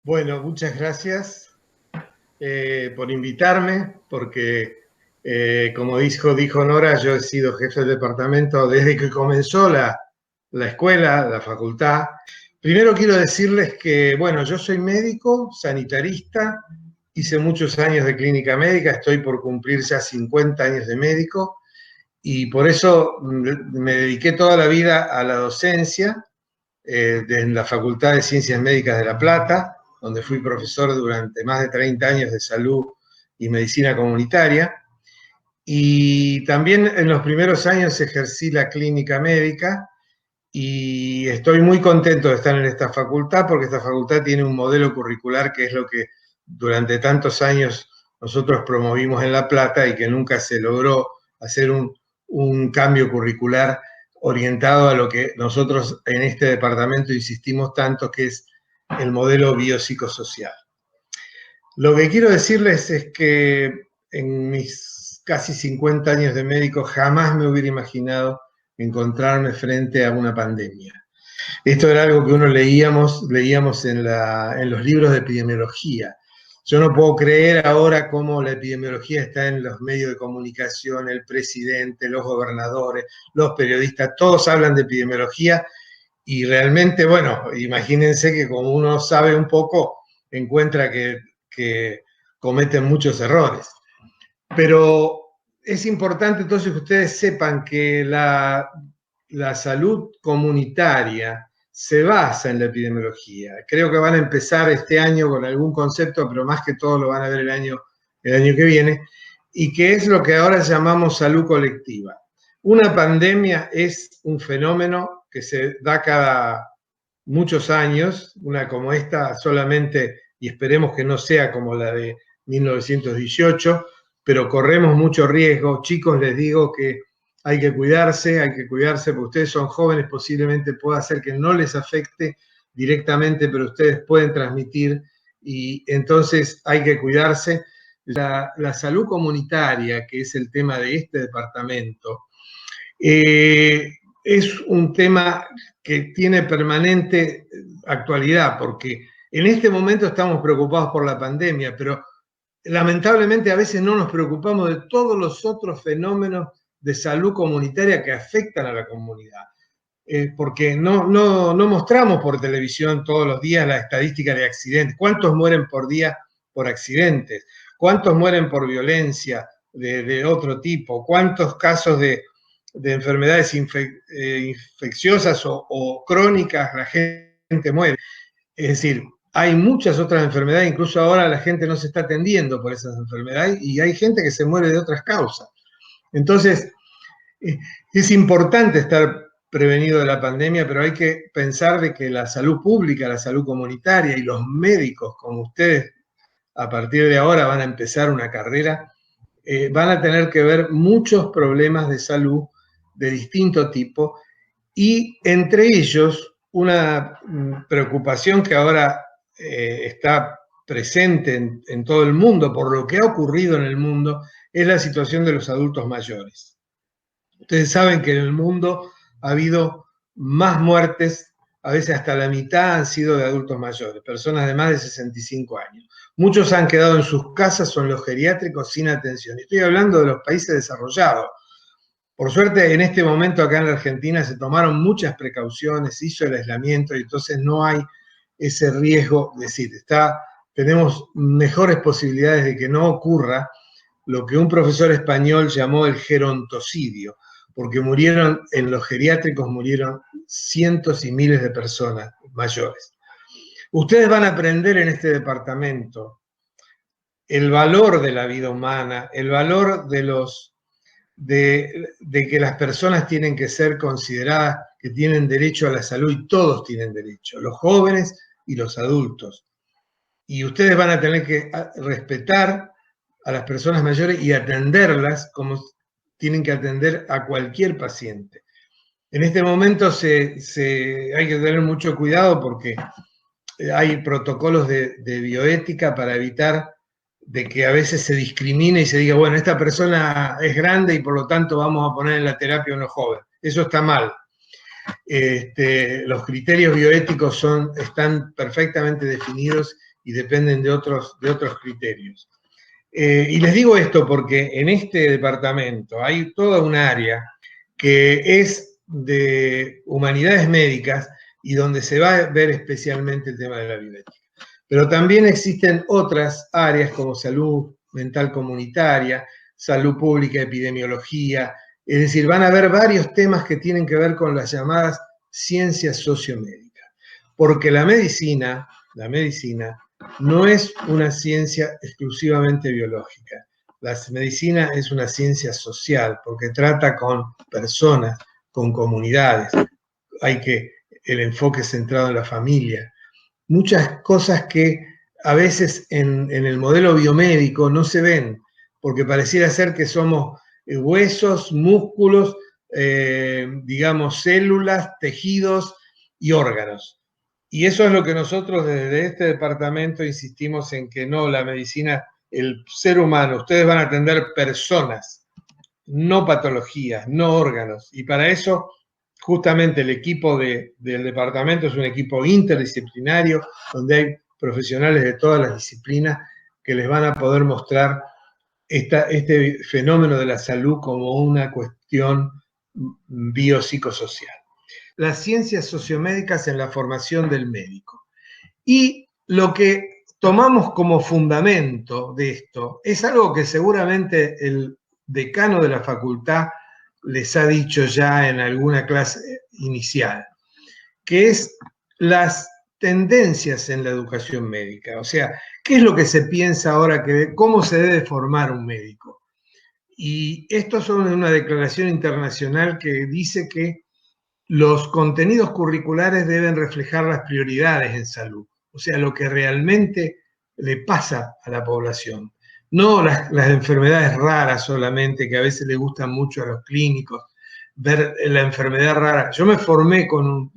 Bueno, muchas gracias por invitarme, porque como dijo Nora, yo he sido jefe del departamento desde que comenzó la escuela, la facultad. Primero quiero decirles que, bueno, yo soy médico, sanitarista, hice muchos años de clínica médica, estoy por cumplir ya 50 años de médico, y por eso me dediqué toda la vida a la docencia en la Facultad de Ciencias Médicas de La Plata, donde fui profesor durante más de 30 años de salud y medicina comunitaria. Y también en los primeros años ejercí la clínica médica y estoy muy contento de estar en esta facultad porque esta facultad tiene un modelo curricular que es lo que durante tantos años nosotros promovimos en La Plata y que nunca se logró hacer un cambio curricular orientado a lo que nosotros en este departamento insistimos tanto, que es el modelo biopsicosocial. Lo que quiero decirles es que en mis casi 50 años de médico jamás me hubiera imaginado encontrarme frente a una pandemia. Esto era algo que uno leíamos en los libros de epidemiología. Yo no puedo creer ahora cómo la epidemiología está en los medios de comunicación, el presidente, los gobernadores, los periodistas, todos hablan de epidemiología y realmente, bueno, imagínense que como uno sabe un poco, encuentra que cometen muchos errores. Pero es importante entonces que ustedes sepan que la salud comunitaria se basa en la epidemiología. Creo que van a empezar este año con algún concepto, pero más que todo lo van a ver el año que viene, y que es lo que ahora llamamos salud colectiva. Una pandemia es un fenómeno que se da cada muchos años, una como esta solamente, y esperemos que no sea como la de 1918, pero corremos mucho riesgo. Chicos, les digo que hay que cuidarse porque ustedes son jóvenes, posiblemente pueda ser que no les afecte directamente, pero ustedes pueden transmitir y entonces hay que cuidarse. La salud comunitaria, que es el tema de este departamento, es un tema que tiene permanente actualidad, porque en este momento estamos preocupados por la pandemia, pero lamentablemente a veces no nos preocupamos de todos los otros fenómenos de salud comunitaria que afectan a la comunidad. Porque no mostramos por televisión todos los días la estadística de accidentes. ¿Cuántos mueren por día por accidentes? ¿Cuántos mueren por violencia de otro tipo? ¿Cuántos casos de enfermedades infecciosas o crónicas la gente muere? Es decir, hay muchas otras enfermedades, incluso ahora la gente no se está atendiendo por esas enfermedades y hay gente que se muere de otras causas. Entonces, es importante estar prevenido de la pandemia, pero hay que pensar de que la salud pública, la salud comunitaria y los médicos, como ustedes a partir de ahora van a empezar una carrera, van a tener que ver muchos problemas de salud de distinto tipo y entre ellos una preocupación que ahora está presente en todo el mundo por lo que ha ocurrido en el mundo es la situación de los adultos mayores. Ustedes saben que en el mundo ha habido más muertes, a veces hasta la mitad han sido de adultos mayores, personas de más de 65 años. Muchos han quedado en sus casas o en los geriátricos sin atención. Estoy hablando de los países desarrollados. Por suerte, en este momento acá en la Argentina se tomaron muchas precauciones, se hizo el aislamiento y entonces no hay ese riesgo, es decir, tenemos mejores posibilidades de que no ocurra lo que un profesor español llamó el gerontocidio, porque murieron en los geriátricos, murieron cientos y miles de personas mayores. Ustedes van a aprender en este departamento el valor de la vida humana, el valor de que las personas tienen que ser consideradas que tienen derecho a la salud y todos tienen derecho, los jóvenes y los adultos. Y ustedes van a tener que respetar a las personas mayores y atenderlas como tienen que atender a cualquier paciente. En este momento hay que tener mucho cuidado porque hay protocolos de bioética para evitar de que a veces se discrimine y se diga, bueno, esta persona es grande y por lo tanto vamos a poner en la terapia a unos jóvenes. Eso está mal. Los criterios bioéticos están perfectamente definidos y dependen de otros criterios. Y les digo esto porque en este departamento hay toda un área que es de humanidades médicas y donde se va a ver especialmente el tema de la bioética. Pero también existen otras áreas como salud mental comunitaria, salud pública, epidemiología, es decir, van a haber varios temas que tienen que ver con las llamadas ciencias sociomédicas, porque la medicina no es una ciencia exclusivamente biológica. La medicina es una ciencia social, porque trata con personas, con comunidades. Hay el enfoque centrado en la familia. Muchas cosas que a veces en el modelo biomédico no se ven, porque pareciera ser que somos huesos, músculos, digamos, células, tejidos y órganos. Y eso es lo que nosotros desde este departamento insistimos en que no, la medicina, el ser humano, ustedes van a atender personas, no patologías, no órganos. Y para eso, justamente el equipo del departamento es un equipo interdisciplinario, donde hay profesionales de todas las disciplinas que les van a poder mostrar este fenómeno de la salud como una cuestión biopsicosocial. Las ciencias sociomédicas en la formación del médico. Y lo que tomamos como fundamento de esto es algo que seguramente el decano de la facultad les ha dicho ya en alguna clase inicial, que es las tendencias en la educación médica. O sea, ¿qué es lo que se piensa ahora? ¿Cómo se debe formar un médico? Y esto es una declaración internacional que dice que los contenidos curriculares deben reflejar las prioridades en salud, o sea, lo que realmente le pasa a la población. No las enfermedades raras solamente, que a veces le gustan mucho a los clínicos, ver la enfermedad rara. Yo me formé con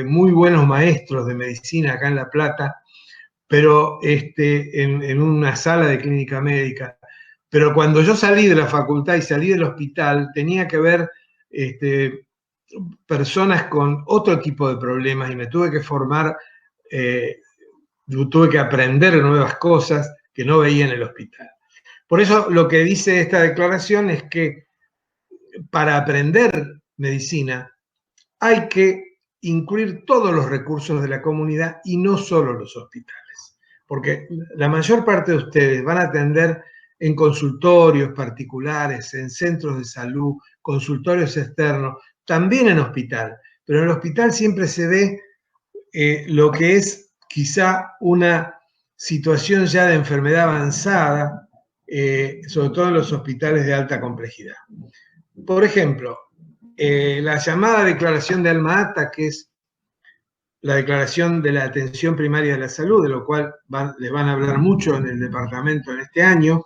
muy buenos maestros de medicina acá en La Plata, pero en una sala de clínica médica. Pero cuando yo salí de la facultad y salí del hospital, tenía que ver personas con otro tipo de problemas y me tuve que formar, tuve que aprender nuevas cosas que no veía en el hospital. Por eso lo que dice esta declaración es que para aprender medicina hay que incluir todos los recursos de la comunidad y no solo los hospitales, porque la mayor parte de ustedes van a atender en consultorios particulares, en centros de salud, consultorios externos, también en hospital, pero en el hospital siempre se ve lo que es quizá una situación ya de enfermedad avanzada, sobre todo en los hospitales de alta complejidad. Por ejemplo, la llamada declaración de Alma-Ata, que es la declaración de la atención primaria de la salud, de lo cual les van a hablar mucho en el departamento en este año,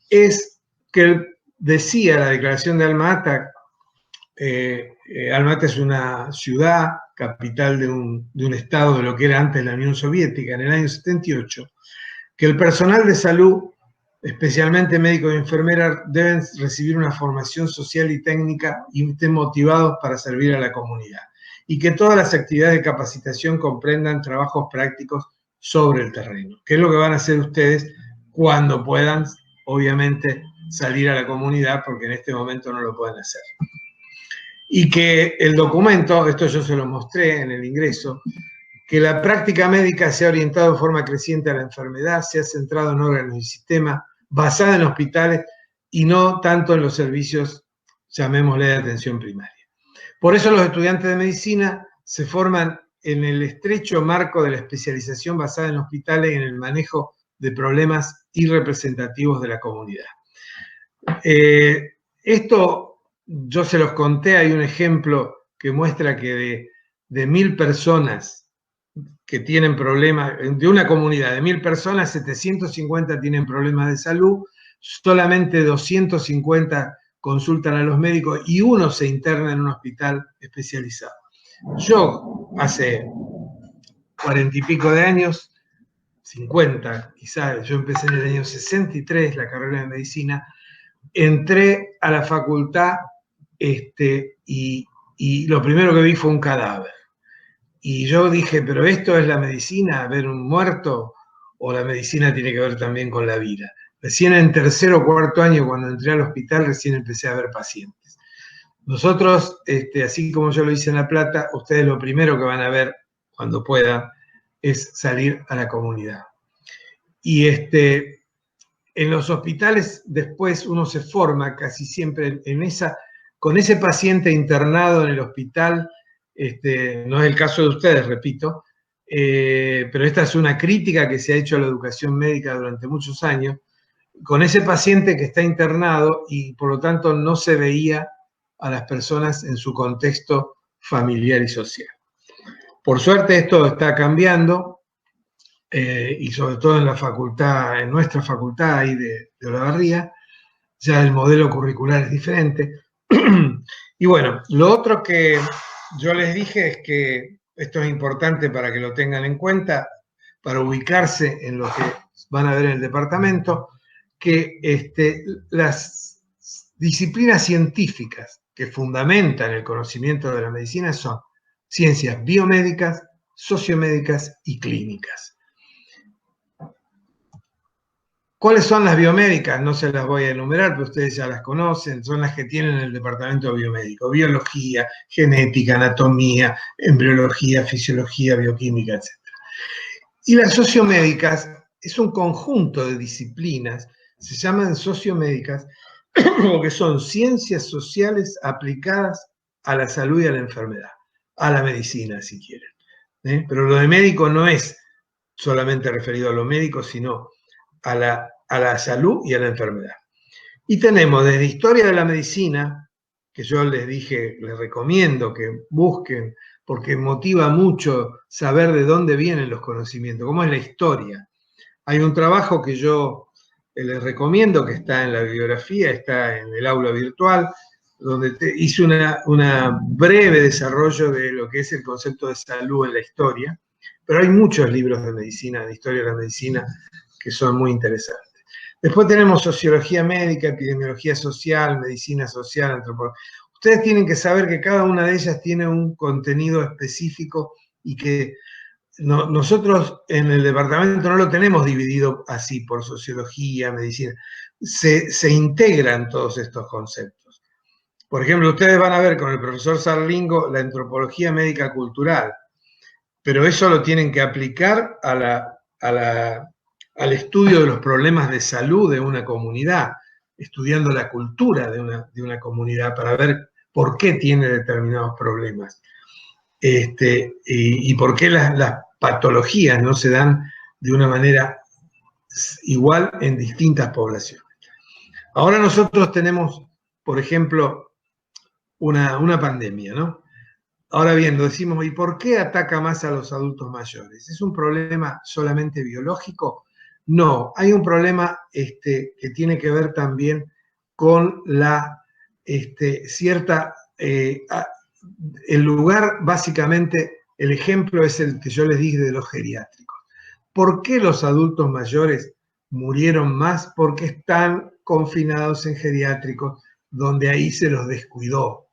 es que decía la declaración de Alma-Ata, Alma-Ata es una ciudad, capital de un estado de lo que era antes la Unión Soviética, en el año 78, que el personal de salud, especialmente médicos y enfermeras, deben recibir una formación social y técnica y estén motivados para servir a la comunidad. Y que todas las actividades de capacitación comprendan trabajos prácticos sobre el terreno, que es lo que van a hacer ustedes cuando puedan, obviamente, salir a la comunidad, porque en este momento no lo pueden hacer. Y que el documento, esto yo se lo mostré en el ingreso, que la práctica médica se ha orientado de forma creciente a la enfermedad, se ha centrado en órganos y sistemas, basada en hospitales y no tanto en los servicios, llamémosle, de atención primaria. Por eso los estudiantes de medicina se forman en el estrecho marco de la especialización basada en hospitales y en el manejo de problemas y representativos de la comunidad. Esto yo se los conté, hay un ejemplo que muestra que de 1000 personas que tienen problemas, de una comunidad de 1000 personas, 750 tienen problemas de salud, solamente 250 consultan a los médicos y uno se interna en un hospital especializado. Yo, hace 40 y pico de años, 50 quizás, yo empecé en el año 63 la carrera de medicina, entré a la facultad y lo primero que vi fue un cadáver. Y yo dije, pero esto es la medicina, ver un muerto, o la medicina tiene que ver también con la vida. Recién en tercero o cuarto año, cuando entré al hospital, recién empecé a ver pacientes. Nosotros, así como yo lo hice en La Plata, ustedes lo primero que van a ver cuando puedan es salir a la comunidad. Y en los hospitales después uno se forma casi siempre con ese paciente internado en el hospital. No es el caso de ustedes, repito, pero esta es una crítica que se ha hecho a la educación médica durante muchos años, con ese paciente que está internado y por lo tanto no se veía a las personas en su contexto familiar y social. Por suerte esto está cambiando, y sobre todo en la facultad, en nuestra facultad ahí de Olavarría, ya el modelo curricular es diferente. Y bueno, lo otro que yo les dije es que esto es importante para que lo tengan en cuenta, para ubicarse en lo que van a ver en el departamento, que las disciplinas científicas que fundamentan el conocimiento de la medicina son ciencias biomédicas, sociomédicas y clínicas. ¿Cuáles son las biomédicas? No se las voy a enumerar, pero ustedes ya las conocen, son las que tienen el departamento biomédico: biología, genética, anatomía, embriología, fisiología, bioquímica, etc. Y las sociomédicas es un conjunto de disciplinas, se llaman sociomédicas, porque son ciencias sociales aplicadas a la salud y a la enfermedad, a la medicina, si quieren. Pero lo de médico no es solamente referido a lo médico, sino a la salud y a la enfermedad. Y tenemos desde historia de la medicina, que yo les dije, les recomiendo que busquen, porque motiva mucho saber de dónde vienen los conocimientos, cómo es la historia. Hay un trabajo que yo les recomiendo, que está en la bibliografía, está en el aula virtual, donde hice una breve desarrollo de lo que es el concepto de salud en la historia, pero hay muchos libros de medicina, de historia de la medicina, que son muy interesantes. Después tenemos sociología médica, epidemiología social, medicina social, antropología. Ustedes tienen que saber que cada una de ellas tiene un contenido específico y que nosotros en el departamento no lo tenemos dividido así por sociología, medicina. Se integran todos estos conceptos. Por ejemplo, ustedes van a ver con el profesor Sarlingo la antropología médica cultural, pero eso lo tienen que aplicar al estudio de los problemas de salud de una comunidad, estudiando la cultura de una comunidad para ver por qué tiene determinados problemas, y por qué las patologías no se dan de una manera igual en distintas poblaciones. Ahora nosotros tenemos, por ejemplo, una pandemia, ¿no? Ahora bien, decimos, ¿y por qué ataca más a los adultos mayores? ¿Es un problema solamente biológico? No, hay un problema que tiene que ver también con la cierta... el lugar, básicamente, el ejemplo es el que yo les dije de los geriátricos. ¿Por qué los adultos mayores murieron más? Porque están confinados en geriátricos, donde ahí se los descuidó,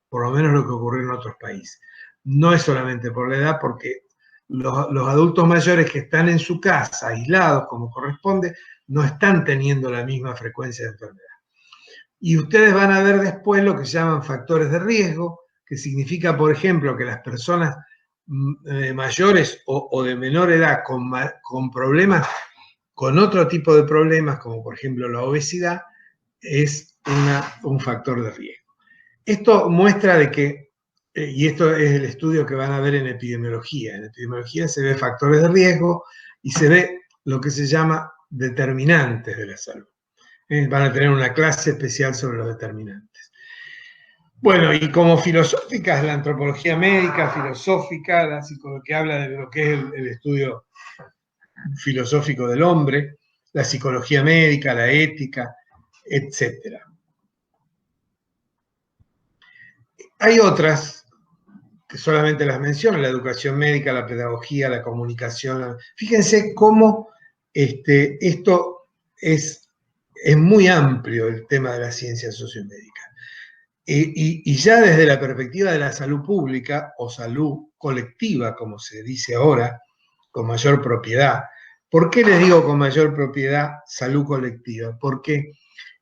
por lo menos lo que ocurrió en otros países. No es solamente por la edad, porque los adultos mayores que están en su casa, aislados como corresponde, no están teniendo la misma frecuencia de enfermedad. Y ustedes van a ver después lo que se llaman factores de riesgo, que significa, por ejemplo, que las personas mayores o de menor edad con problemas, con otro tipo de problemas, como por ejemplo la obesidad, es un factor de riesgo. Esto muestra de que, y esto es el estudio que van a ver en epidemiología se ve factores de riesgo y se ve lo que se llama determinantes de la salud. Van a tener una clase especial sobre los determinantes. Bueno, y como filosófica es la antropología médica, filosófica, la psicología, que habla de lo que es el estudio filosófico del hombre, la psicología médica, la ética, etc. Hay otras que solamente las menciono: la educación médica, la pedagogía, la comunicación. Fíjense cómo esto es muy amplio, el tema de la ciencia sociomédica. Y ya desde la perspectiva de la salud pública o salud colectiva, como se dice ahora, con mayor propiedad, ¿Por qué les digo con mayor propiedad salud colectiva? Porque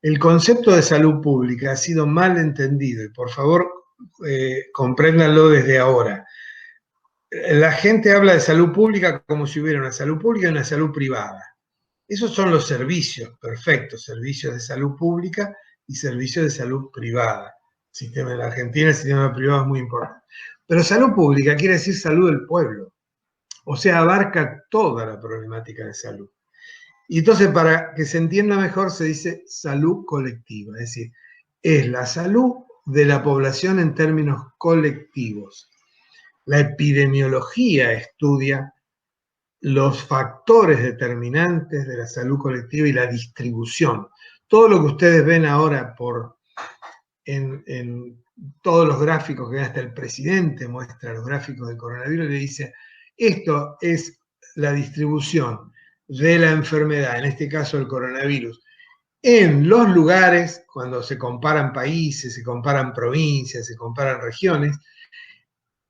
el concepto de salud pública ha sido mal entendido y por favor compréndanlo desde ahora. La gente habla de salud pública como si hubiera una salud pública y una salud privada. Esos son los servicios, perfectos, servicios de salud pública y servicios de salud privada. El sistema de la Argentina, el sistema privado es muy importante. Pero salud pública quiere decir salud del pueblo, o sea, abarca toda la problemática de salud. Y entonces, para que se entienda mejor, se dice salud colectiva, es decir, es la salud de la población en términos colectivos. La epidemiología estudia los factores determinantes de la salud colectiva y la distribución. Todo lo que ustedes ven ahora en todos los gráficos que hasta el presidente muestra los gráficos del coronavirus, le dice, esto es la distribución de la enfermedad, en este caso el coronavirus, en los lugares, cuando se comparan países, se comparan provincias, se comparan regiones,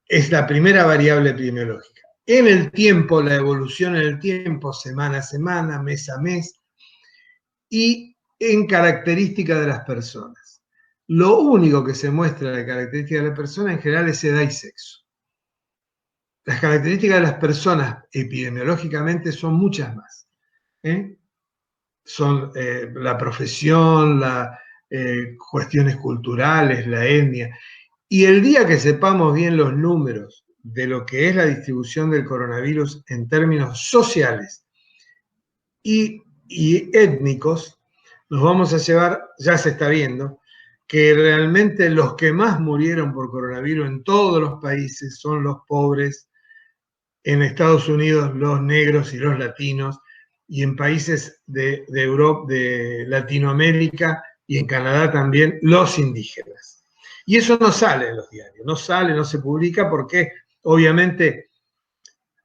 es la primera variable epidemiológica. En el tiempo, la evolución en el tiempo, semana a semana, mes a mes, y en características de las personas. Lo único que se muestra de características de la persona en general es edad y sexo. Las características de las personas epidemiológicamente son muchas más. Son la profesión, las cuestiones culturales, la etnia. Y el día que sepamos bien los números de lo que es la distribución del coronavirus en términos sociales y étnicos, nos vamos a llevar, ya se está viendo, que realmente los que más murieron por coronavirus en todos los países son los pobres, en Estados Unidos los negros y los latinos, y en países de Europa, de Latinoamérica y en Canadá también, los indígenas. Y eso no sale en los diarios, no sale, no se publica porque obviamente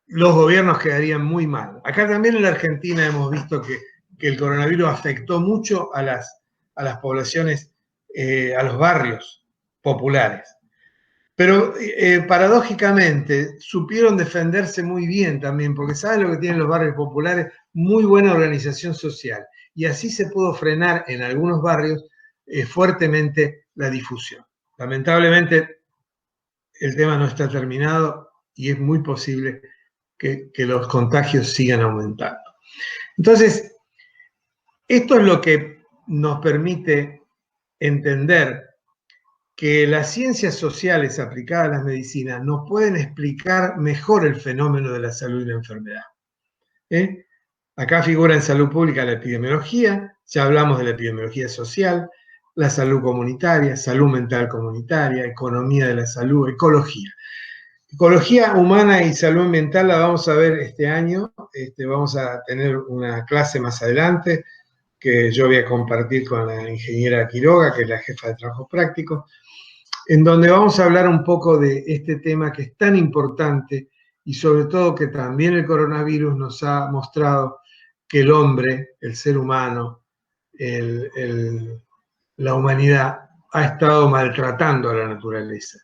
los gobiernos quedarían muy mal. Acá también en la Argentina hemos visto que el coronavirus afectó mucho a las poblaciones, a los barrios populares. Pero paradójicamente supieron defenderse muy bien también, porque ¿saben lo que tienen los barrios populares? Muy buena organización social. Y así se pudo frenar en algunos barrios fuertemente la difusión. Lamentablemente el tema no está terminado y es muy posible que los contagios sigan aumentando. Entonces, esto es lo que nos permite entender que las ciencias sociales aplicadas a las medicinas nos pueden explicar mejor el fenómeno de la salud y la enfermedad. Acá figura en salud pública la epidemiología, ya hablamos de la epidemiología social, la salud comunitaria, salud mental comunitaria, economía de la salud, ecología. Ecología humana y salud ambiental la vamos a ver este año, vamos a tener una clase más adelante que yo voy a compartir con la ingeniera Quiroga, que es la jefa de trabajo práctico, en donde vamos a hablar un poco de este tema que es tan importante y sobre todo que también el coronavirus nos ha mostrado que el hombre, el ser humano, la humanidad ha estado maltratando a la naturaleza.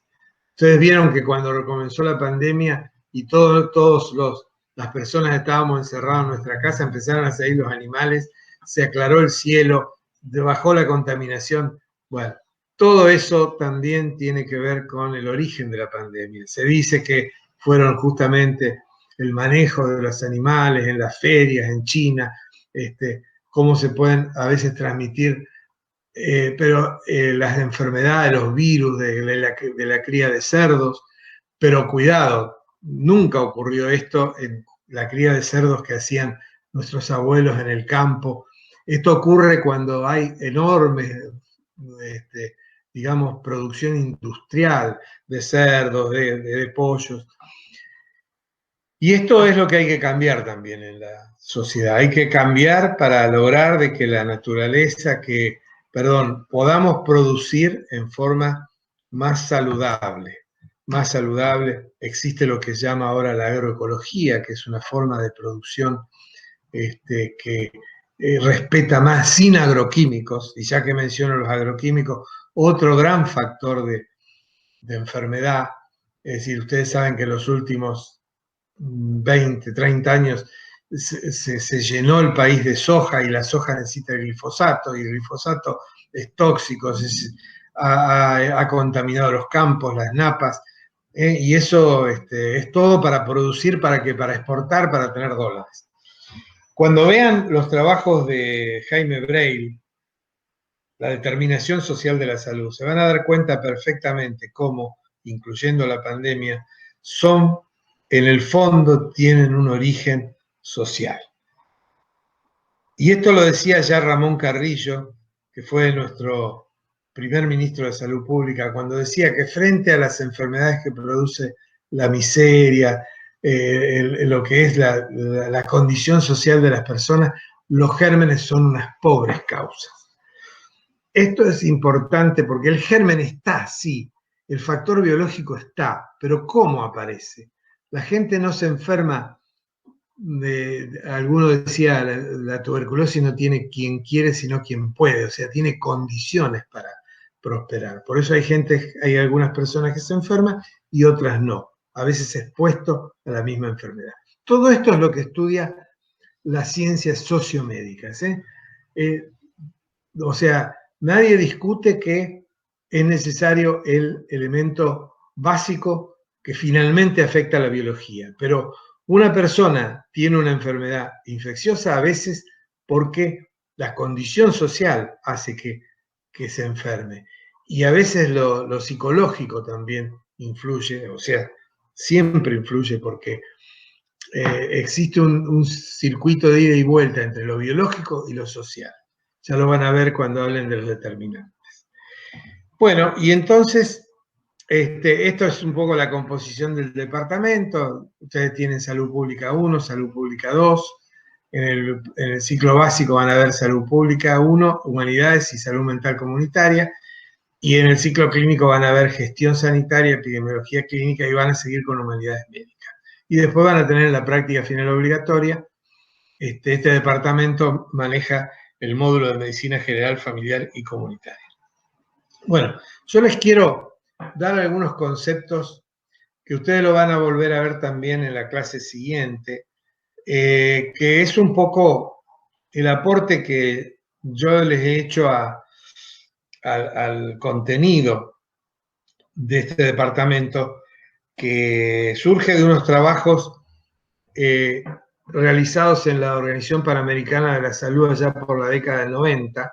Ustedes vieron que cuando comenzó la pandemia y todas las personas estábamos encerrados en nuestra casa, empezaron a salir los animales, se aclaró el cielo, bajó la contaminación. Bueno, todo eso también tiene que ver con el origen de la pandemia. Se dice que fueron justamente el manejo de los animales en las ferias, en China, cómo se pueden a veces transmitir, pero las enfermedades, los virus de la cría de cerdos, pero cuidado, nunca ocurrió esto en la cría de cerdos que hacían nuestros abuelos en el campo. Esto ocurre cuando hay enormes, digamos, producción industrial de cerdos, de pollos. Y esto es lo que hay que cambiar también en la sociedad. Hay que cambiar para lograr de que la naturaleza, podamos producir en forma más saludable. Más saludable. Existe lo que se llama ahora la agroecología, que es una forma de producción que respeta más, sin agroquímicos. Y ya que menciono los agroquímicos, otro gran factor de enfermedad. Es decir, ustedes saben que en los últimos 20, 30 años se llenó el país de soja y la soja necesita glifosato y el glifosato es tóxico, ha contaminado los campos, las napas, y eso es todo para producir, para exportar, para tener dólares. Cuando vean los trabajos de Jaime Breil, la determinación social de la salud, se van a dar cuenta perfectamente cómo, incluyendo la pandemia, en el fondo tienen un origen social. Y esto lo decía ya Ramón Carrillo, que fue nuestro primer ministro de Salud Pública, cuando decía que frente a las enfermedades que produce la miseria, lo que es la condición social de las personas, los gérmenes son unas pobres causas. Esto es importante porque el germen está, sí, el factor biológico está, pero ¿cómo aparece? La gente no se enferma alguno decía, la tuberculosis no tiene quien quiere, sino quien puede, o sea, tiene condiciones para prosperar. Por eso hay algunas personas que se enferman y otras no, a veces expuesto a la misma enfermedad. Todo esto es lo que estudia las ciencias sociomédicas. O sea, nadie discute que es necesario el elemento básico que finalmente afecta a la biología, pero una persona tiene una enfermedad infecciosa a veces porque la condición social hace que se enferme. Y a veces lo psicológico también influye, o sea, siempre influye porque existe un circuito de ida y vuelta entre lo biológico y lo social. Ya lo van a ver cuando hablen de los determinantes. Bueno, y entonces, esto es un poco la composición del departamento. Ustedes tienen Salud Pública 1, Salud Pública 2. En el ciclo básico van a ver Salud Pública 1, Humanidades y Salud Mental Comunitaria. Y en el ciclo clínico van a ver Gestión Sanitaria, Epidemiología Clínica y van a seguir con Humanidades Médicas. Y después van a tener la práctica final obligatoria. Este departamento maneja el módulo de Medicina General, Familiar y Comunitaria. Bueno, yo les quiero dar algunos conceptos que ustedes lo van a volver a ver también en la clase siguiente, que es un poco el aporte que yo les he hecho al contenido de este departamento, que surge de unos trabajos realizados en la Organización Panamericana de la Salud allá por la década del 90,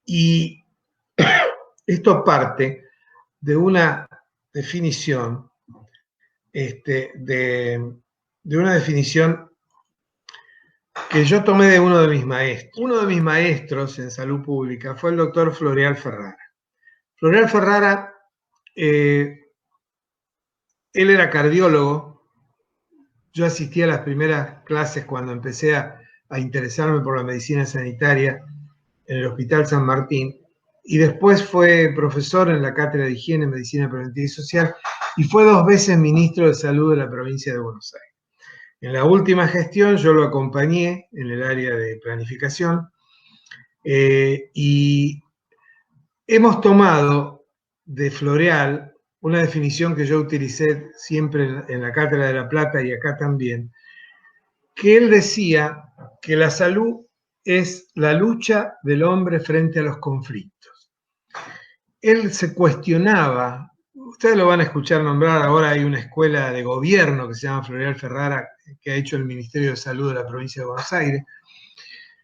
y esto parte de una definición, de una definición que yo tomé de uno de mis maestros. Uno de mis maestros en salud pública fue el doctor Floreal Ferrara. Floreal Ferrara, él era cardiólogo. Yo asistí a las primeras clases cuando empecé a interesarme por la medicina sanitaria en el Hospital San Martín, y después fue profesor en la Cátedra de Higiene, Medicina Preventiva y Social, y fue 2 veces ministro de Salud de la provincia de Buenos Aires. En la última gestión yo lo acompañé en el área de planificación, y hemos tomado de Floreal una definición que yo utilicé siempre en la Cátedra de La Plata y acá también, que él decía que la salud es la lucha del hombre frente a los conflictos. Él se cuestionaba, ustedes lo van a escuchar nombrar, ahora hay una escuela de gobierno que se llama Floreal Ferrara, que ha hecho el Ministerio de Salud de la provincia de Buenos Aires.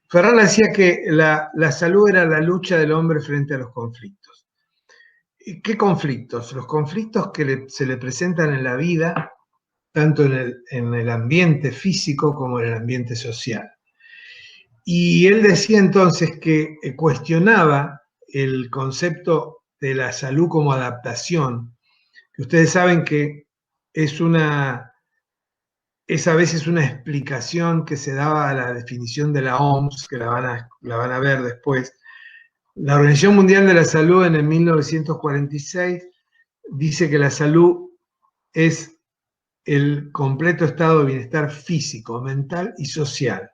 Ferrara decía que la salud era la lucha del hombre frente a los conflictos. ¿Qué conflictos? Los conflictos que se le presentan en la vida, tanto en el ambiente físico como en el ambiente social. Y él decía entonces que cuestionaba el concepto de la salud como adaptación, que ustedes saben que es a veces una explicación que se daba a la definición de la OMS, que la van a ver después. La Organización Mundial de la Salud en el 1946 dice que la salud es el completo estado de bienestar físico, mental y social,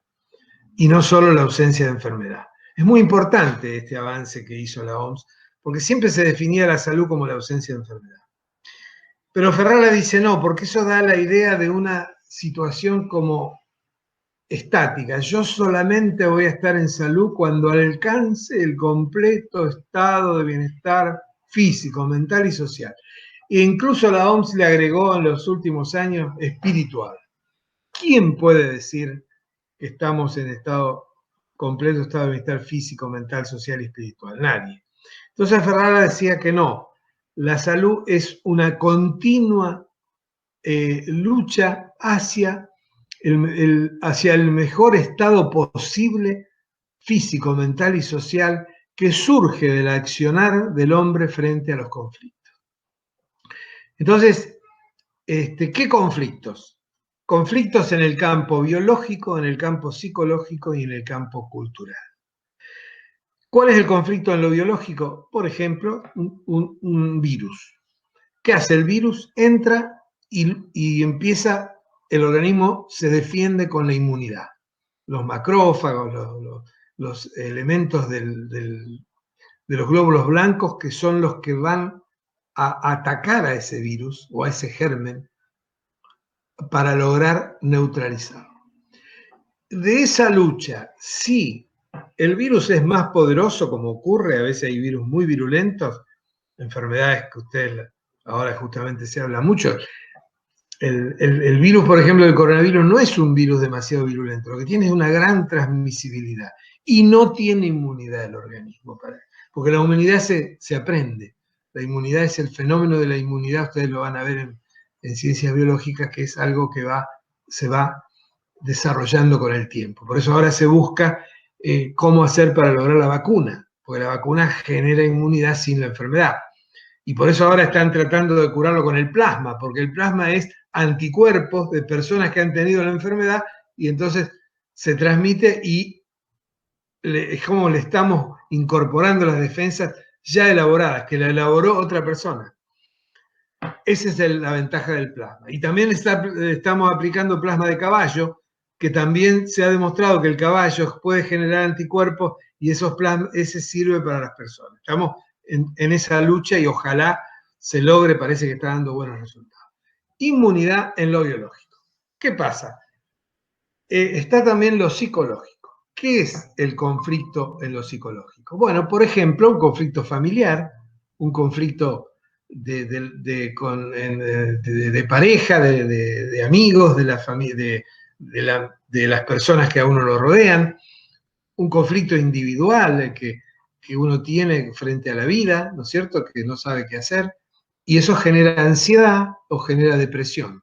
y no solo la ausencia de enfermedad. Es muy importante este avance que hizo la OMS, porque siempre se definía la salud como la ausencia de enfermedad. Pero Ferrara dice no, porque eso da la idea de una situación como estática. Yo solamente voy a estar en salud cuando alcance el completo estado de bienestar físico, mental y social. E incluso la OMS le agregó en los últimos años espiritual. ¿Quién puede decir que estamos en completo estado de bienestar físico, mental, social y espiritual? Nadie. Entonces Ferrara decía que no, la salud es una continua lucha hacia el mejor estado posible físico, mental y social que surge del accionar del hombre frente a los conflictos. Entonces, ¿qué conflictos? Conflictos en el campo biológico, en el campo psicológico y en el campo cultural. ¿Cuál es el conflicto en lo biológico? Por ejemplo, un virus. ¿Qué hace el virus? Entra y empieza, el organismo se defiende con la inmunidad. Los macrófagos, los elementos de los glóbulos blancos, que son los que van a atacar a ese virus o a ese germen para lograr neutralizarlo. De esa lucha, si el virus es más poderoso, como ocurre, a veces hay virus muy virulentos, enfermedades que ustedes ahora justamente se habla mucho. El virus, por ejemplo, del coronavirus no es un virus demasiado virulento, lo que tiene es una gran transmisibilidad y no tiene inmunidad el organismo, porque la inmunidad se aprende. La inmunidad es el fenómeno de la inmunidad, ustedes lo van a ver en ciencias biológicas, que es algo que se va desarrollando con el tiempo. Por eso ahora se busca cómo hacer para lograr la vacuna, porque la vacuna genera inmunidad sin la enfermedad. Y por eso ahora están tratando de curarlo con el plasma, porque el plasma es anticuerpos de personas que han tenido la enfermedad y entonces se transmite y es como le estamos incorporando las defensas ya elaboradas, que la elaboró otra persona. Esa es la ventaja del plasma. Y también estamos aplicando plasma de caballo, que también se ha demostrado que el caballo puede generar anticuerpos y ese sirve para las personas. Estamos en esa lucha y ojalá se logre, parece que está dando buenos resultados. Inmunidad en lo biológico. ¿Qué pasa? Está también lo psicológico. ¿Qué es el conflicto en lo psicológico? Bueno, por ejemplo, un conflicto familiar, un conflicto de pareja, de amigos, de la familia, de las personas que a uno lo rodean, un conflicto individual que uno tiene frente a la vida, ¿no es cierto?, que no sabe qué hacer, y eso genera ansiedad o genera depresión.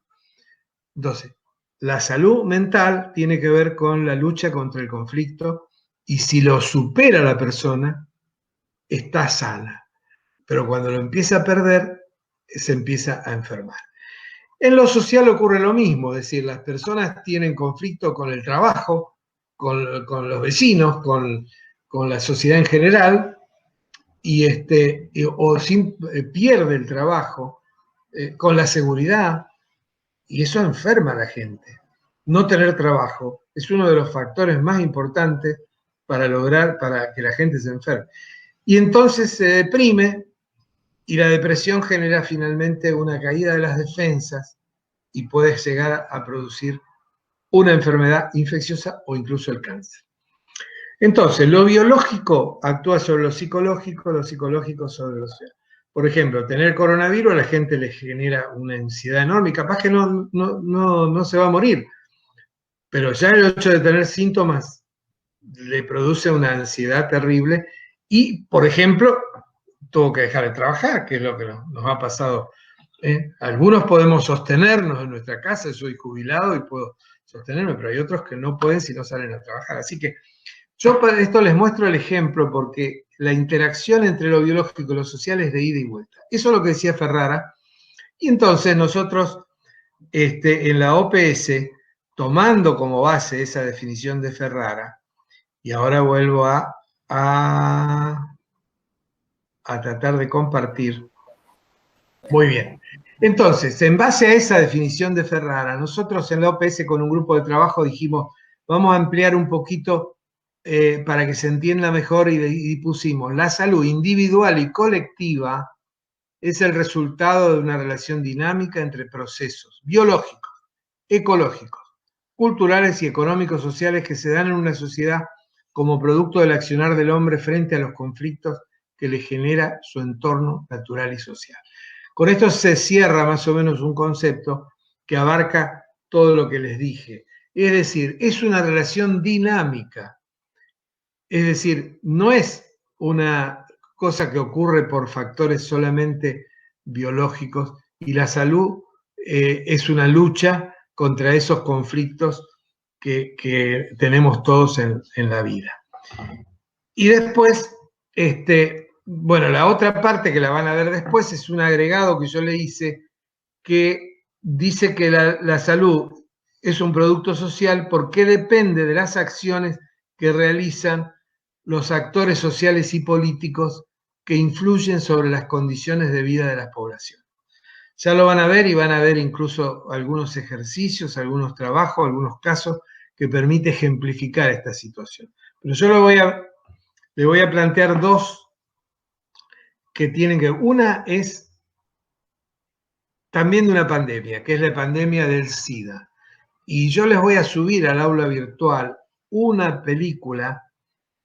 Entonces, la salud mental tiene que ver con la lucha contra el conflicto, y si lo supera la persona, está sana. Pero cuando lo empieza a perder, se empieza a enfermar. En lo social ocurre lo mismo, es decir, las personas tienen conflicto con el trabajo, con los vecinos, con la sociedad en general, pierde el trabajo, con la seguridad, y eso enferma a la gente. No tener trabajo es uno de los factores más importantes para que la gente se enferme. Y entonces se deprime, y la depresión genera finalmente una caída de las defensas y puede llegar a producir una enfermedad infecciosa o incluso el cáncer. Entonces, lo biológico actúa sobre lo psicológico sobre lo social. Por ejemplo, tener coronavirus a la gente le genera una ansiedad enorme y capaz que no se va a morir, pero ya el hecho de tener síntomas le produce una ansiedad terrible y, por ejemplo, tuvo que dejar de trabajar, que es lo que nos ha pasado. Algunos podemos sostenernos en nuestra casa, yo soy jubilado y puedo sostenerme, pero hay otros que no pueden si no salen a trabajar. Así que yo para esto les muestro el ejemplo porque la interacción entre lo biológico y lo social es de ida y vuelta. Eso es lo que decía Ferrara. Y entonces nosotros en la OPS, tomando como base esa definición de Ferrara, y ahora vuelvo a tratar de compartir. Muy bien. Entonces, en base a esa definición de Ferrara, nosotros en la OPS con un grupo de trabajo dijimos, vamos a ampliar un poquito para que se entienda mejor y pusimos, la salud individual y colectiva es el resultado de una relación dinámica entre procesos biológicos, ecológicos, culturales y económicos sociales que se dan en una sociedad como producto del accionar del hombre frente a los conflictos que le genera su entorno natural y social. Con esto se cierra más o menos un concepto que abarca todo lo que les dije. Es decir, es una relación dinámica. Es decir, no es una cosa que ocurre por factores solamente biológicos y la salud es una lucha contra esos conflictos que tenemos todos en la vida. Y después, bueno, la otra parte que la van a ver después es un agregado que yo le hice que dice que la salud es un producto social porque depende de las acciones que realizan los actores sociales y políticos que influyen sobre las condiciones de vida de la población. Ya lo van a ver y van a ver incluso algunos ejercicios, algunos trabajos, algunos casos que permite ejemplificar esta situación. Pero yo le voy a plantear dos que tienen que ver. Una es también de una pandemia, que es la pandemia del SIDA. Y yo les voy a subir al aula virtual una película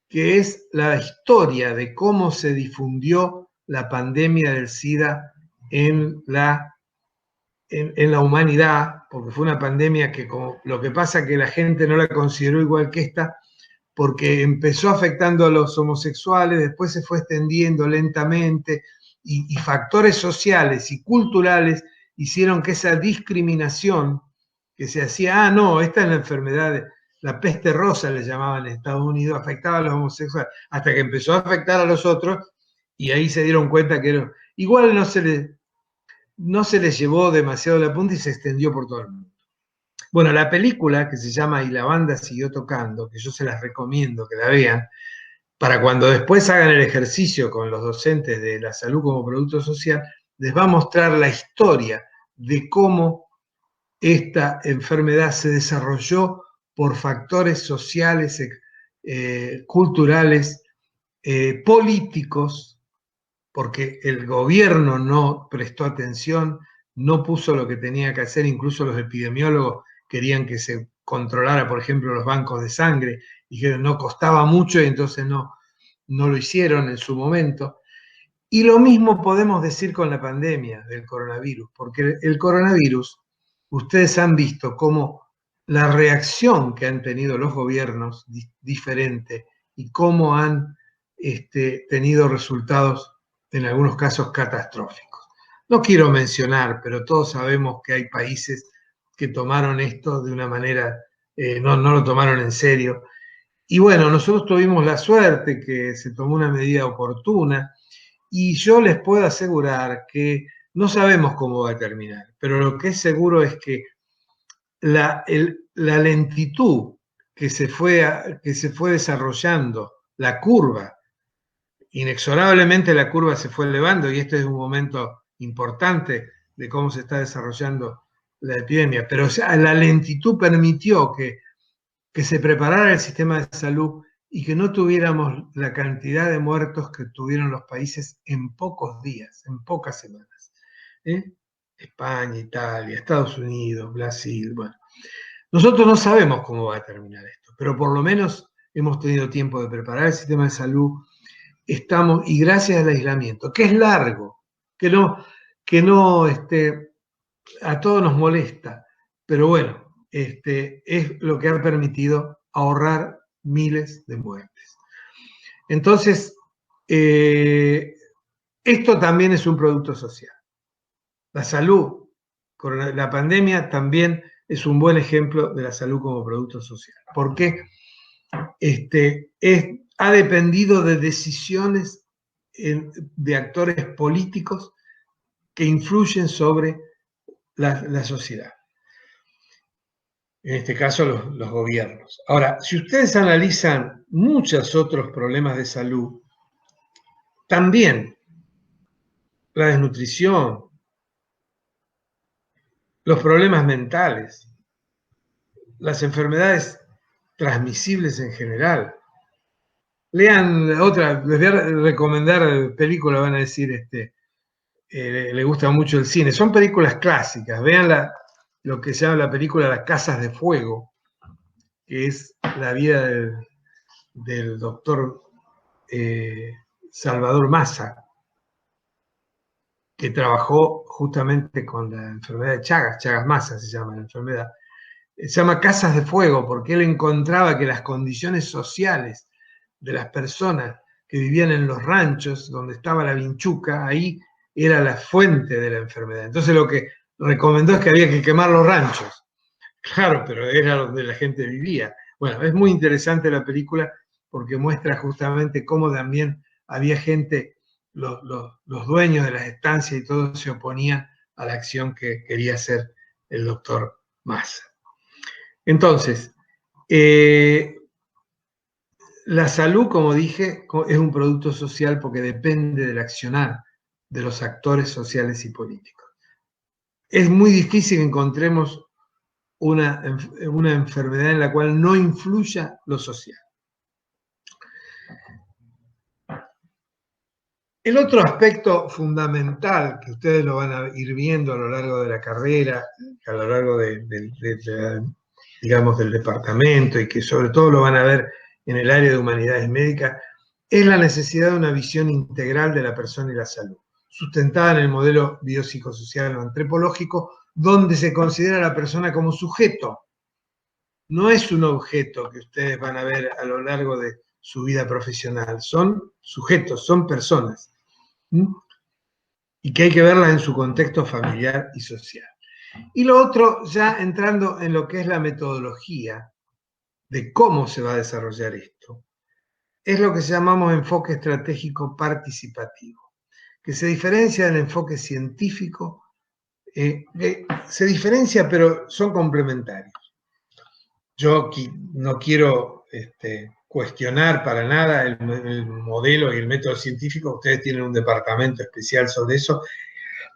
que es la historia de cómo se difundió la pandemia del SIDA en la humanidad, porque fue una pandemia que lo que pasa es que la gente no la consideró igual que esta, porque empezó afectando a los homosexuales, después se fue extendiendo lentamente, y factores sociales y culturales hicieron que esa discriminación que se hacía, no, esta es la enfermedad, la peste rosa le llamaban en Estados Unidos, afectaba a los homosexuales, hasta que empezó a afectar a los otros, y ahí se dieron cuenta que era, igual no se les llevó demasiado la punta y se extendió por todo el mundo. Bueno, la película que se llama Y la banda siguió tocando, que yo se las recomiendo que la vean, para cuando después hagan el ejercicio con los docentes de la salud como producto social, les va a mostrar la historia de cómo esta enfermedad se desarrolló por factores sociales, culturales, políticos, porque el gobierno no prestó atención, no puso lo que tenía que hacer, incluso los epidemiólogos querían que se controlara, por ejemplo, los bancos de sangre, dijeron no costaba mucho y entonces no lo hicieron en su momento. Y lo mismo podemos decir con la pandemia del coronavirus, porque el coronavirus, ustedes han visto cómo la reacción que han tenido los gobiernos diferente y cómo han tenido resultados en algunos casos catastróficos. No quiero mencionar, pero todos sabemos que hay países que tomaron esto de una manera, no lo tomaron en serio. Y bueno, nosotros tuvimos la suerte que se tomó una medida oportuna y yo les puedo asegurar que no sabemos cómo va a terminar, pero lo que es seguro es que la lentitud que se fue desarrollando, la curva, inexorablemente la curva se fue elevando y este es un momento importante de cómo se está desarrollando la epidemia, pero la lentitud permitió que se preparara el sistema de salud y que no tuviéramos la cantidad de muertos que tuvieron los países en pocos días, en pocas semanas. España, Italia, Estados Unidos, Brasil, bueno. Nosotros no sabemos cómo va a terminar esto, pero por lo menos hemos tenido tiempo de preparar el sistema de salud, y gracias al aislamiento, que es largo, que no a todos nos molesta, pero bueno, es lo que ha permitido ahorrar miles de muertes. Entonces, esto también es un producto social. La salud, con la pandemia, también es un buen ejemplo de la salud como producto social, porque ha dependido de decisiones de actores políticos que influyen sobre la sociedad. En este caso los gobiernos. Ahora, si ustedes analizan muchos otros problemas de salud, también la desnutrición, los problemas mentales, las enfermedades transmisibles en general. Lean otra, les voy a recomendar películas, van a decir, le gusta mucho el cine. Son películas clásicas, vean lo que se llama la película Las Casas de Fuego, que es la vida del doctor Salvador Massa, que trabajó justamente con la enfermedad de Chagas, Chagas Massa se llama la enfermedad. Se llama Casas de Fuego, porque él encontraba que las condiciones sociales de las personas que vivían en los ranchos, donde estaba la vinchuca, ahí era la fuente de la enfermedad. Entonces lo que recomendó es que había que quemar los ranchos. Claro, pero era donde la gente vivía. Bueno, es muy interesante la película porque muestra justamente cómo también había gente, los dueños de las estancias y todo se oponían a la acción que quería hacer el doctor Massa. Entonces, la salud, como dije, es un producto social porque depende del accionar de los actores sociales y políticos. Es muy difícil que encontremos una enfermedad en la cual no influya lo social. El otro aspecto fundamental que ustedes lo van a ir viendo a lo largo de la carrera, a lo largo digamos, del departamento y que sobre todo lo van a ver en el área de humanidades médicas, es la necesidad de una visión integral de la persona y la salud, sustentada en el modelo biopsicosocial o antropológico, donde se considera a la persona como sujeto. No es un objeto que ustedes van a ver a lo largo de su vida profesional, son sujetos, son personas. Y que hay que verlas en su contexto familiar y social. Y lo otro, ya entrando en lo que es la metodología de cómo se va a desarrollar esto, es lo que llamamos enfoque estratégico participativo, que se diferencia del enfoque científico, se diferencia pero son complementarios. Yo no quiero cuestionar para nada el modelo y el método científico, ustedes tienen un departamento especial sobre eso,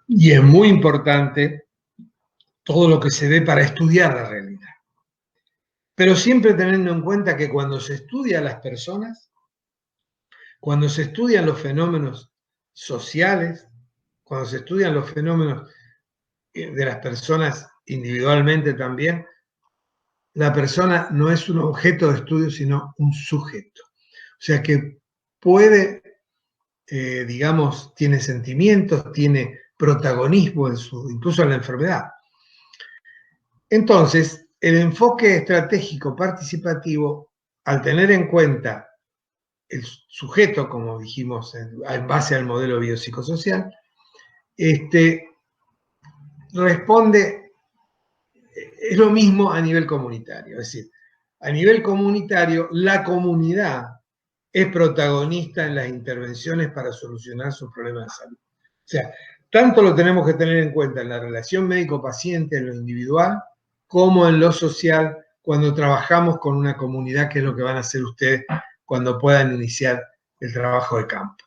y es muy importante todo lo que se ve para estudiar la realidad. Pero siempre teniendo en cuenta que cuando se estudia a las personas, cuando se estudian los fenómenos sociales, cuando se estudian los fenómenos de las personas individualmente también, la persona no es un objeto de estudio, sino un sujeto. O sea que puede, digamos, tiene sentimientos, tiene protagonismo incluso en la enfermedad. Entonces, el enfoque estratégico participativo, al tener en cuenta el sujeto, como dijimos, en base al modelo biopsicosocial, responde, es lo mismo a nivel comunitario. Es decir, a nivel comunitario, la comunidad es protagonista en las intervenciones para solucionar sus problemas de salud. O sea, tanto lo tenemos que tener en cuenta en la relación médico-paciente, en lo individual, como en lo social, cuando trabajamos con una comunidad, que es lo que van a hacer ustedes cuando puedan iniciar el trabajo de campo.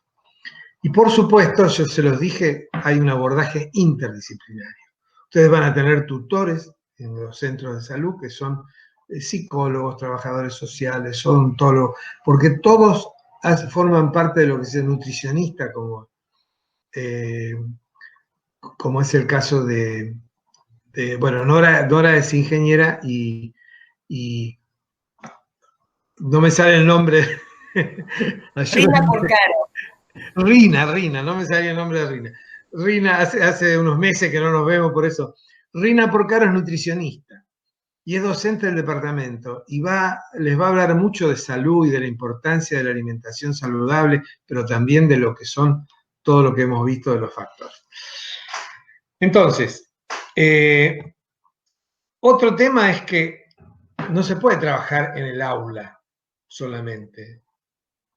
Y por supuesto, yo se los dije, hay un abordaje interdisciplinario. Ustedes van a tener tutores en los centros de salud, que son psicólogos, trabajadores sociales, odontólogos, porque todos forman parte de lo que es nutricionista, como es el caso de bueno, Nora es ingeniera y no me sale el nombre. Rina Porcaro. Rina, no me salía el nombre de Rina. Rina, hace unos meses que no nos vemos, por eso. Rina Porcaro es nutricionista y es docente del departamento y les va a hablar mucho de salud y de la importancia de la alimentación saludable, pero también de lo que son todo lo que hemos visto de los factores. Entonces, otro tema es que no se puede trabajar en el aula solamente.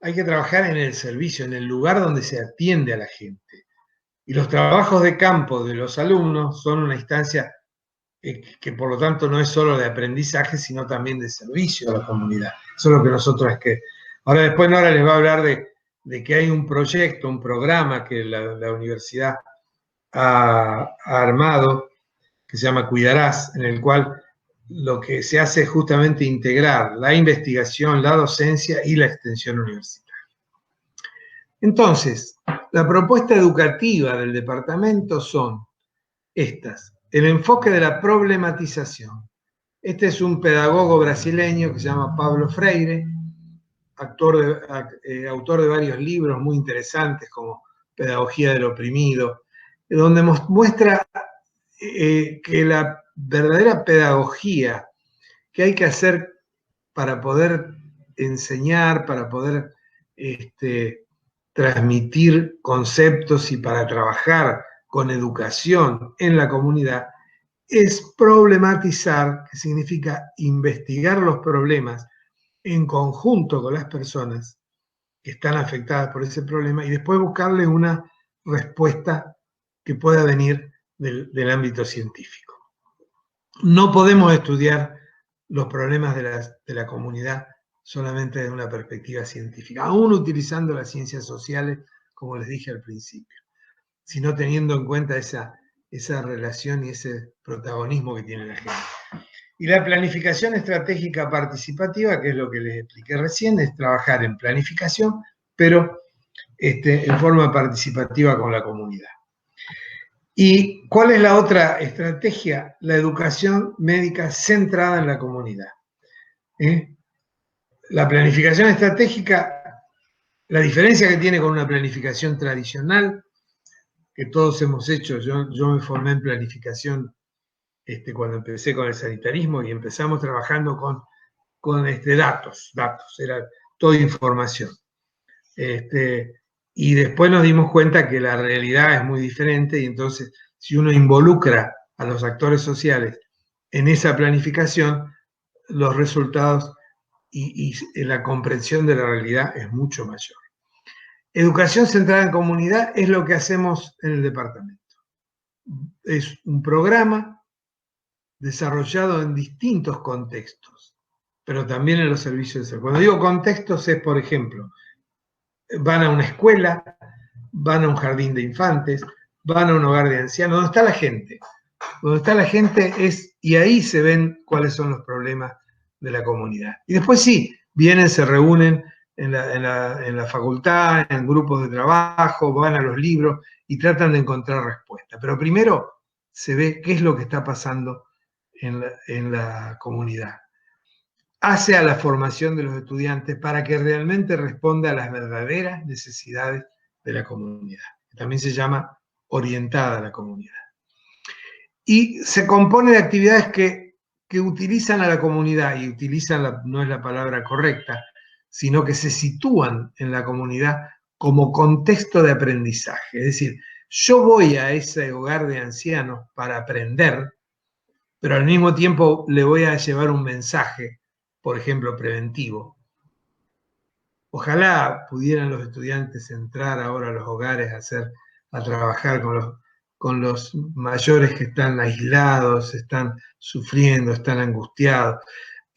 Hay que trabajar en el servicio, en el lugar donde se atiende a la gente. Y los trabajos de campo de los alumnos son una instancia que por lo tanto no es solo de aprendizaje, sino también de servicio a la comunidad. Eso es lo que nosotros Ahora después Nora les va a hablar de que hay un proyecto, un programa que la universidad ha armado, que se llama Cuidarás, en el cual lo que se hace es justamente integrar la investigación, la docencia y la extensión universitaria. Entonces, la propuesta educativa del departamento son estas: el enfoque de la problematización, Este es un pedagogo brasileño que se llama Paulo Freire, autor de varios libros muy interesantes como Pedagogía del Oprimido, donde muestra que la verdadera pedagogía que hay que hacer para poder enseñar, para poder transmitir conceptos y para trabajar con educación en la comunidad, es problematizar, que significa investigar los problemas en conjunto con las personas que están afectadas por ese problema y después buscarle una respuesta que pueda venir del ámbito científico. No podemos estudiar los problemas de la comunidad solamente desde una perspectiva científica, aún utilizando las ciencias sociales, como les dije al principio, sino teniendo en cuenta esa relación y ese protagonismo que tiene la gente. Y la planificación estratégica participativa, que es lo que les expliqué recién, es trabajar en planificación, pero en forma participativa con la comunidad. ¿Y cuál es la otra estrategia? La educación médica centrada en la comunidad. La planificación estratégica, la diferencia que tiene con una planificación tradicional, que todos hemos hecho, yo me formé en planificación cuando empecé con el sanitarismo y empezamos trabajando con datos, era toda información. Y después nos dimos cuenta que la realidad es muy diferente y entonces si uno involucra a los actores sociales en esa planificación, los resultados y la comprensión de la realidad es mucho mayor. Educación centrada en comunidad es lo que hacemos en el departamento. Es un programa desarrollado en distintos contextos, pero también en los servicios de salud. Cuando digo contextos es, por ejemplo, van a una escuela, van a un jardín de infantes, van a un hogar de ancianos, donde está la gente. Donde está la gente y ahí se ven cuáles son los problemas de la comunidad. Y después sí, vienen, se reúnen en la facultad, en grupos de trabajo, van a los libros y tratan de encontrar respuestas. Pero primero se ve qué es lo que está pasando en la comunidad. Hace a la formación de los estudiantes para que realmente responda a las verdaderas necesidades de la comunidad. También se llama orientada a la comunidad. Y se compone de actividades que utilizan a la comunidad, y utilizan no es la palabra correcta, sino que se sitúan en la comunidad como contexto de aprendizaje. Es decir, yo voy a ese hogar de ancianos para aprender, pero al mismo tiempo le voy a llevar un mensaje, por ejemplo, preventivo. Ojalá pudieran los estudiantes entrar ahora a los hogares a trabajar con los mayores que están aislados, están sufriendo, están angustiados.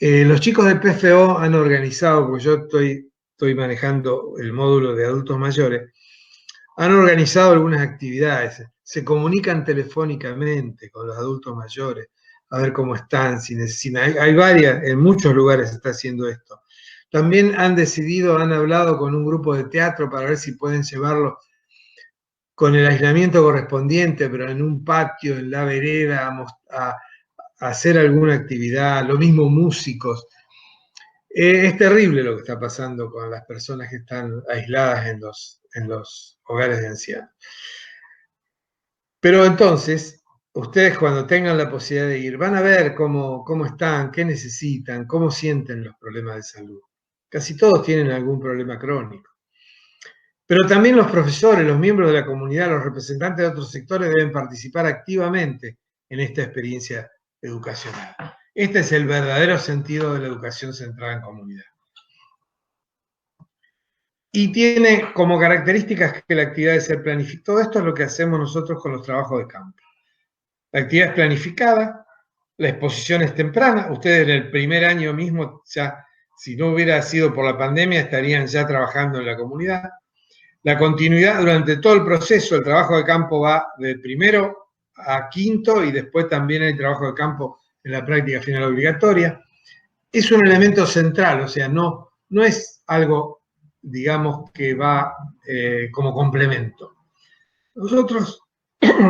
Los chicos de PFO han organizado, porque yo estoy manejando el módulo de adultos mayores, han organizado algunas actividades, se comunican telefónicamente con los adultos mayores, a ver cómo están, si necesitan. Hay varias, en muchos lugares se está haciendo esto. También han hablado con un grupo de teatro para ver si pueden llevarlo con el aislamiento correspondiente, pero en un patio, en la vereda, a hacer alguna actividad, lo mismo músicos. Es terrible lo que está pasando con las personas que están aisladas en los hogares de ancianos. Pero entonces, ustedes cuando tengan la posibilidad de ir, van a ver cómo están, qué necesitan, cómo sienten los problemas de salud. Casi todos tienen algún problema crónico. Pero también los profesores, los miembros de la comunidad, los representantes de otros sectores deben participar activamente en esta experiencia educacional. Este es el verdadero sentido de la educación centrada en comunidad. Y tiene como características que la actividad debe ser planificada. Todo esto es lo que hacemos nosotros con los trabajos de campo. La actividad es planificada, la exposición es temprana. Ustedes en el primer año mismo, ya, si no hubiera sido por la pandemia, estarían ya trabajando en la comunidad. La continuidad durante todo el proceso, el trabajo de campo va de primero a quinto y después también hay trabajo de campo en la práctica final obligatoria. Es un elemento central, o sea, no es algo, digamos, que va como complemento. Nosotros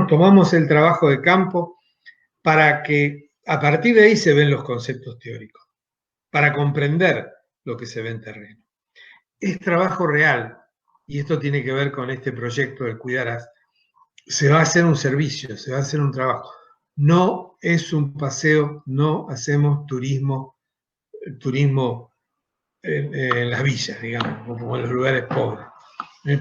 tomamos el trabajo de campo para que A partir de ahí se ven los conceptos teóricos, para comprender lo que se ve en terreno. Es trabajo real, y esto tiene que ver con este proyecto del Cuidarás. Se va a hacer un servicio, se va a hacer un trabajo. No es un paseo, no hacemos turismo en las villas, digamos, como en los lugares pobres,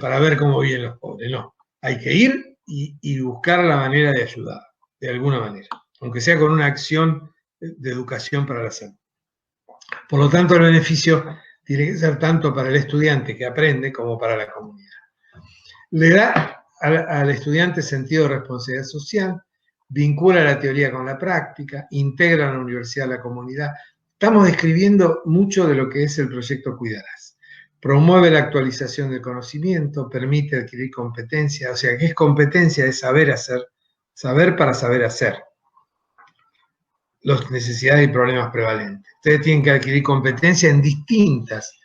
para ver cómo viven los pobres. No, hay que ir y buscar la manera de ayudar, de alguna manera, aunque sea con una acción de educación para la salud. Por lo tanto, el beneficio tiene que ser tanto para el estudiante que aprende como para la comunidad. Le da al estudiante sentido de responsabilidad social, vincula la teoría con la práctica, integra a la universidad a la comunidad. Estamos describiendo mucho de lo que es el proyecto Cuidarás. Promueve la actualización del conocimiento, permite adquirir competencia, o sea, ¿qué es competencia? Es saber hacer, saber para saber hacer. Las necesidades y problemas prevalentes. Ustedes tienen que adquirir competencia en distintas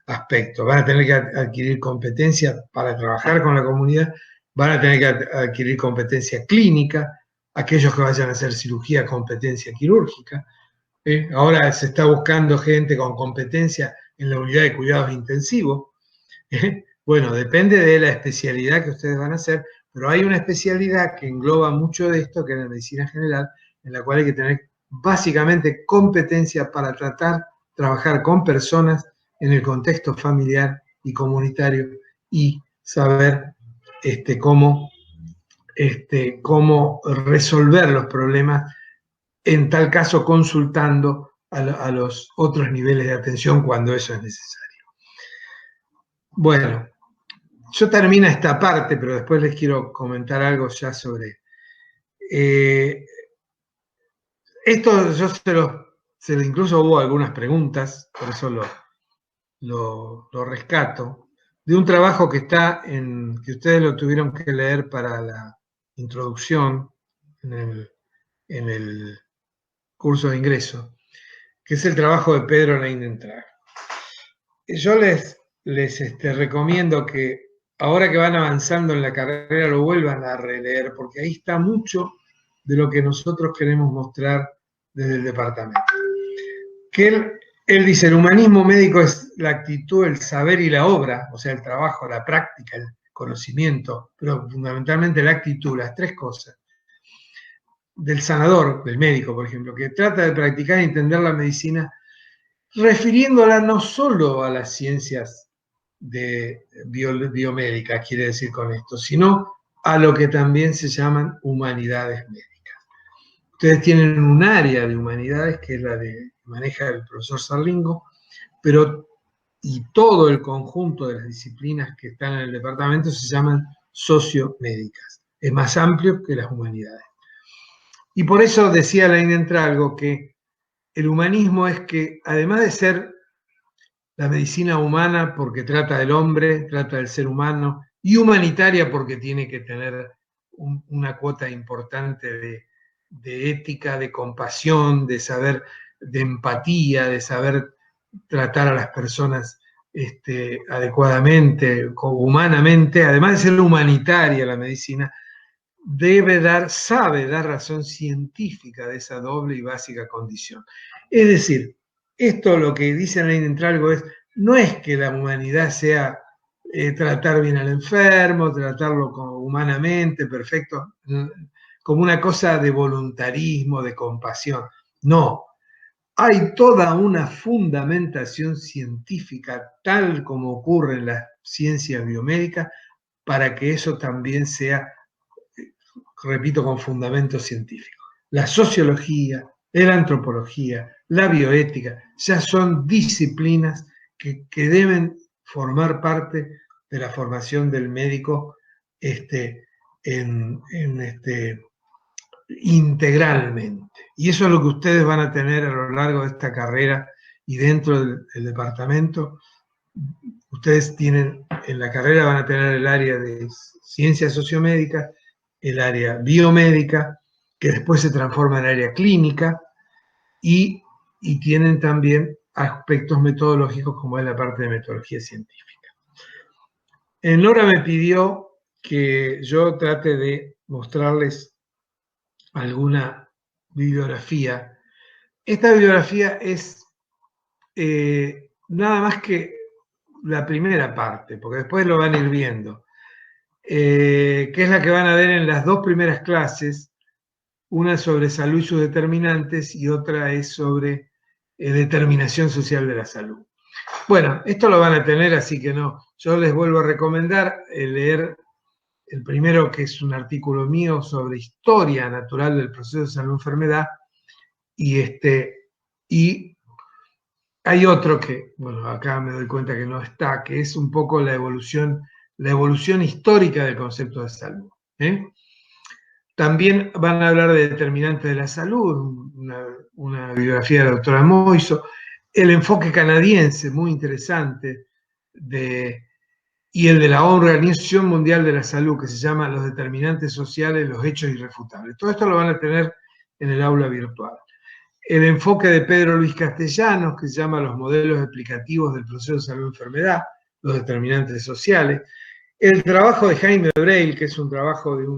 aspectos. Van a tener que adquirir competencia para trabajar con la comunidad, van a tener que adquirir competencia clínica, aquellos que vayan a hacer cirugía, competencia quirúrgica. Ahora se está buscando gente con competencia en la unidad de cuidados intensivos. Bueno, depende de la especialidad que ustedes van a hacer, pero hay una especialidad que engloba mucho de esto, que es la medicina general, en la cual hay que tener básicamente competencia para trabajar con personas en el contexto familiar y comunitario y saber cómo resolver los problemas, en tal caso consultando a los otros niveles de atención cuando eso es necesario. Bueno, yo termino esta parte, pero después les quiero comentar algo ya sobre... esto yo incluso hubo algunas preguntas, por eso lo rescato, de un trabajo que está que ustedes lo tuvieron que leer para la introducción en el curso de ingreso, que es el trabajo de Pedro Leinentrager. Yo les recomiendo que ahora que van avanzando en la carrera lo vuelvan a releer, porque ahí está mucho de lo que nosotros queremos mostrar desde el departamento. Que él dice, el humanismo médico es la actitud, el saber y la obra, o sea, el trabajo, la práctica, el conocimiento, pero fundamentalmente la actitud, las tres cosas, del sanador, del médico, por ejemplo, que trata de practicar y entender la medicina, refiriéndola no solo a las ciencias biomédicas, quiere decir con esto, sino a lo que también se llaman humanidades médicas. Ustedes tienen un área de humanidades que es la que maneja el profesor Sarlingo, pero y todo el conjunto de las disciplinas que están en el departamento se llaman sociomédicas. Es más amplio que las humanidades. Y por eso decía Leinentrager que el humanismo es que, además de ser la medicina humana porque trata del hombre, trata del ser humano, y humanitaria porque tiene que tener una cuota importante de ética, de compasión, de saber, de empatía, de saber tratar a las personas adecuadamente, humanamente, además de ser humanitaria la medicina, sabe dar razón científica de esa doble y básica condición. Es decir, esto lo que dice Leinentrager no es que la humanidad sea tratar bien al enfermo, tratarlo humanamente, perfecto, como una cosa de voluntarismo, de compasión. No, hay toda una fundamentación científica, tal como ocurre en las ciencias biomédicas, para que eso también sea, repito, con fundamento científico. La sociología, la antropología, la bioética, ya son disciplinas que deben formar parte de la formación del médico integralmente. Y eso es lo que ustedes van a tener a lo largo de esta carrera y dentro del departamento. Ustedes tienen, en la carrera van a tener el área de ciencias sociomédicas, el área biomédica, que después se transforma en área clínica, y tienen también aspectos metodológicos como es la parte de metodología científica. Nora me pidió que yo trate de mostrarles alguna bibliografía. Esta bibliografía es nada más que la primera parte, porque después lo van a ir viendo, que es la que van a ver en las dos primeras clases. Una es sobre salud y sus determinantes y otra es sobre determinación social de la salud. Bueno, esto lo van a tener, así que no. Yo les vuelvo a recomendar leer el primero, que es un artículo mío sobre historia natural del proceso de salud-enfermedad, y hay otro que, bueno, acá me doy cuenta que no está, que es un poco la evolución histórica del concepto de salud. También van a hablar de determinantes de la salud, una biografía de la doctora Moiso, el enfoque canadiense, muy interesante, y el de la Organización Mundial de la Salud, que se llama Los determinantes sociales, los hechos irrefutables. Todo esto lo van a tener en el aula virtual. El enfoque de Pedro Luis Castellanos, que se llama Los modelos explicativos del proceso de salud-enfermedad, los determinantes sociales. El trabajo de Jaime Breil, que es un trabajo de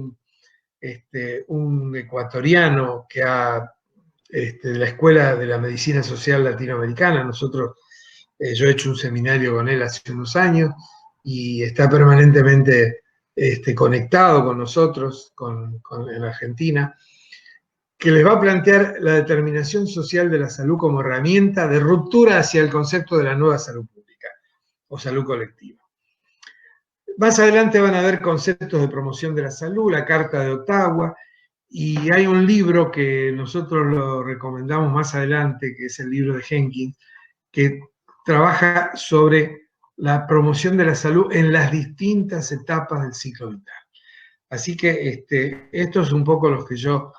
un ecuatoriano que de la Escuela de la Medicina Social Latinoamericana. Yo he hecho un seminario con él hace unos años y está permanentemente conectado con nosotros en Argentina, que les va a plantear la determinación social de la salud como herramienta de ruptura hacia el concepto de la nueva salud pública o salud colectiva. Más adelante van a ver conceptos de promoción de la salud, la Carta de Ottawa, y hay un libro que nosotros lo recomendamos más adelante, que es el libro de Jenkins, que trabaja sobre la promoción de la salud en las distintas etapas del ciclo vital. Así que esto es un poco lo que yo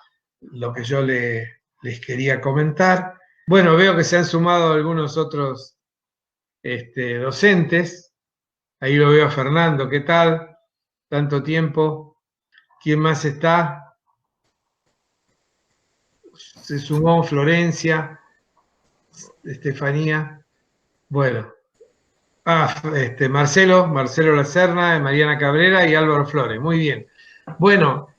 les quería comentar. Bueno, veo que se han sumado algunos otros docentes. Ahí lo veo a Fernando, ¿qué tal? Tanto tiempo. ¿Quién más está? Se sumó Florencia, Estefanía. Bueno. Marcelo Lacerna, Mariana Cabrera y Álvaro Flores. Muy bien. Bueno,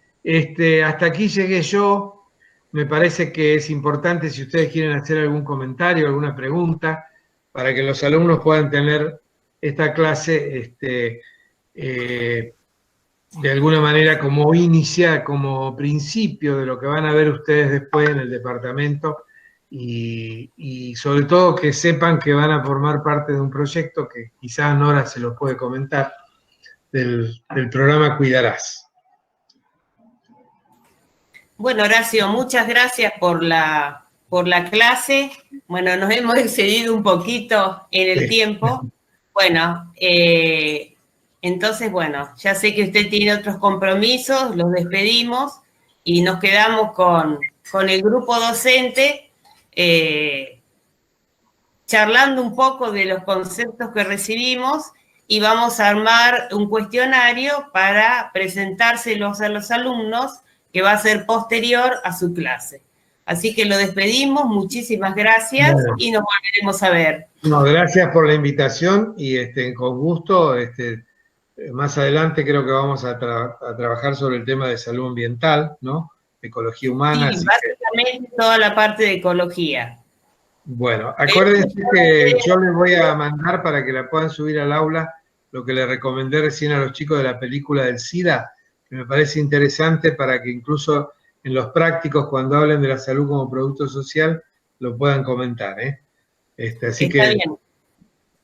hasta aquí llegué yo. Me parece que es importante, si ustedes quieren hacer algún comentario, alguna pregunta, para que los alumnos puedan tener esta clase de alguna manera como como principio de lo que van a ver ustedes después en el departamento, y sobre todo que sepan que van a formar parte de un proyecto que quizás Nora se los puede comentar, del programa Cuidarás. Bueno, Horacio, muchas gracias por la clase. Bueno, nos hemos excedido un poquito en el tiempo. Bueno, entonces, bueno, ya sé que usted tiene otros compromisos, los despedimos y nos quedamos con el grupo docente charlando un poco de los conceptos que recibimos, y vamos a armar un cuestionario para presentárselos a los alumnos, que va a ser posterior a su clase. Así que lo despedimos, muchísimas gracias, bueno, y nos volveremos a ver. No, gracias por la invitación y con gusto, más adelante creo que vamos a trabajar sobre el tema de salud ambiental, ¿no? Ecología humana. Sí, básicamente toda la parte de ecología. Bueno, acuérdense que yo les voy a mandar para que la puedan subir al aula lo que les recomendé recién a los chicos de la película del SIDA, que me parece interesante para que incluso en los prácticos, cuando hablen de la salud como producto social, lo puedan comentar, ¿eh? Así Está que, bien.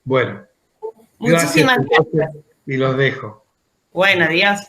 Bueno, muchísimas gracias. Y los dejo. Bueno, adiós.